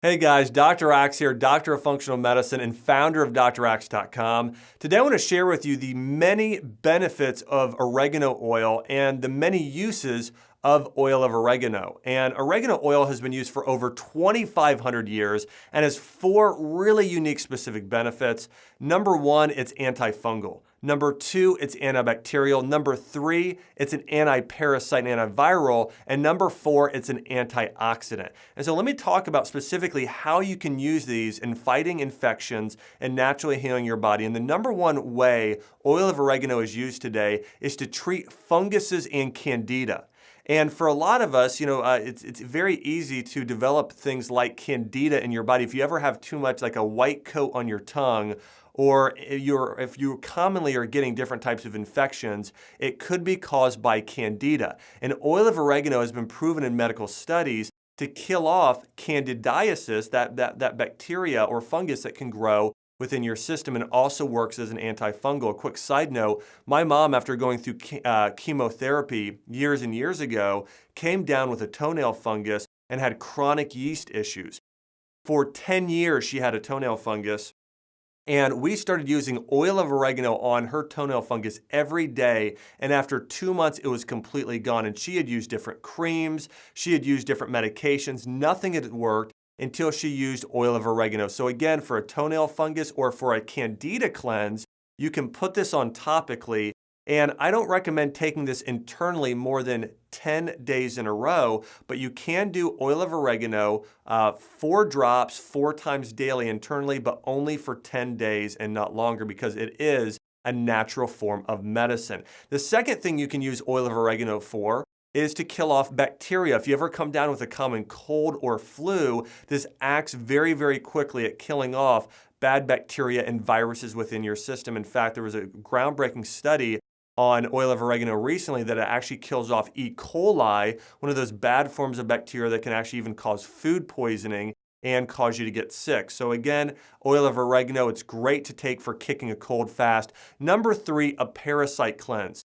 Hey guys, Dr. Axe here, Doctor of Functional Medicine and founder of draxe.com. Today I want to share with you the many benefits of oregano oil and the many uses of oil of oregano. And oregano oil has been used for over 2,500 years and has four really unique specific benefits. Number one, it's antifungal. Number two, it's antibacterial. Number three, it's an anti-parasite and antiviral. And number four, it's an antioxidant. And so let me talk about specifically how you can use these in fighting infections and naturally healing your body. And the number one way oil of oregano is used today is to treat funguses and candida. And for a lot of us, it's very easy to develop things like candida in your body. If you ever have too much like a white coat on your tongue, or if you commonly are getting different types of infections, it could be caused by candida. And oil of oregano has been proven in medical studies to kill off candidiasis, that bacteria or fungus that can grow within your system, and also works as an antifungal. A quick side note, my mom, after going through chemotherapy years and years ago, came down with a toenail fungus and had chronic yeast issues. For 10 years, she had a toenail fungus. And we started using oil of oregano on her toenail fungus every day. And after 2 months, it was completely gone. And she had used different creams. She had used different medications. Nothing had worked until she used oil of oregano. So again, for a toenail fungus or for a candida cleanse, you can put this on topically. And I don't recommend taking this internally more than 10 days in a row, but you can do oil of oregano, 4 drops, 4 times daily internally, but only for 10 days and not longer because it is a natural form of medicine. The second thing you can use oil of oregano for is to kill off bacteria. If you ever come down with a common cold or flu, this acts very, very quickly at killing off bad bacteria and viruses within your system. In fact, there was a groundbreaking study on oil of oregano recently that it actually kills off E. coli, one of those bad forms of bacteria that can actually even cause food poisoning and cause you to get sick. So again, oil of oregano, it's great to take for kicking a cold fast. Number three, a parasite cleanse.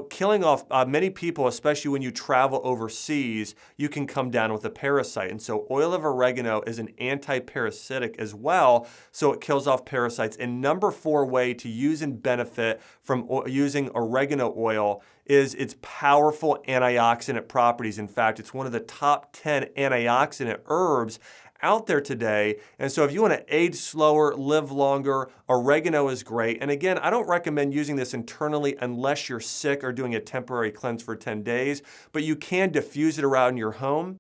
Killing off many people, especially when you travel overseas, you can come down with a parasite. And so oil of oregano is an anti-parasitic as well, so it kills off parasites. And number four way to use and benefit from using oregano oil is its powerful antioxidant properties. In fact, it's one of the top 10 antioxidant herbs out there today. And so if you want to age slower, live longer, oregano is great. And again, I don't recommend using this internally unless you're sick or doing a temporary cleanse for 10 days, but you can diffuse it around your home.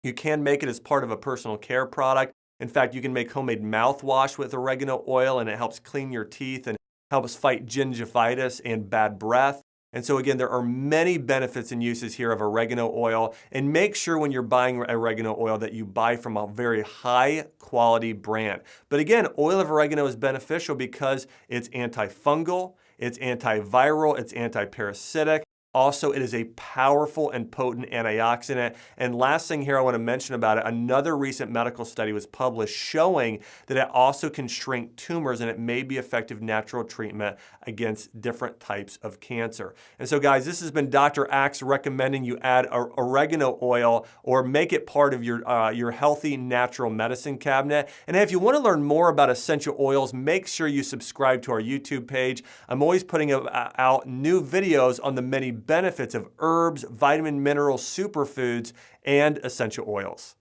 You can make it as part of a personal care product. In fact, you can make homemade mouthwash with oregano oil, and it helps clean your teeth and helps fight gingivitis and bad breath. And so again, there are many benefits and uses here of oregano oil, and make sure when you're buying oregano oil that you buy from a very high quality brand. But again, oil of oregano is beneficial because it's antifungal, it's antiviral, it's antiparasitic. Also, it is a powerful and potent antioxidant. And last thing here I want to mention about it, another recent medical study was published showing that it also can shrink tumors, and it may be effective natural treatment against different types of cancer. And so guys, this has been Dr. Axe recommending you add oregano oil or make it part of your healthy natural medicine cabinet. And if you want to learn more about essential oils, make sure you subscribe to our YouTube page. I'm always putting out new videos on the many benefits of herbs, vitamin, minerals, superfoods, and essential oils.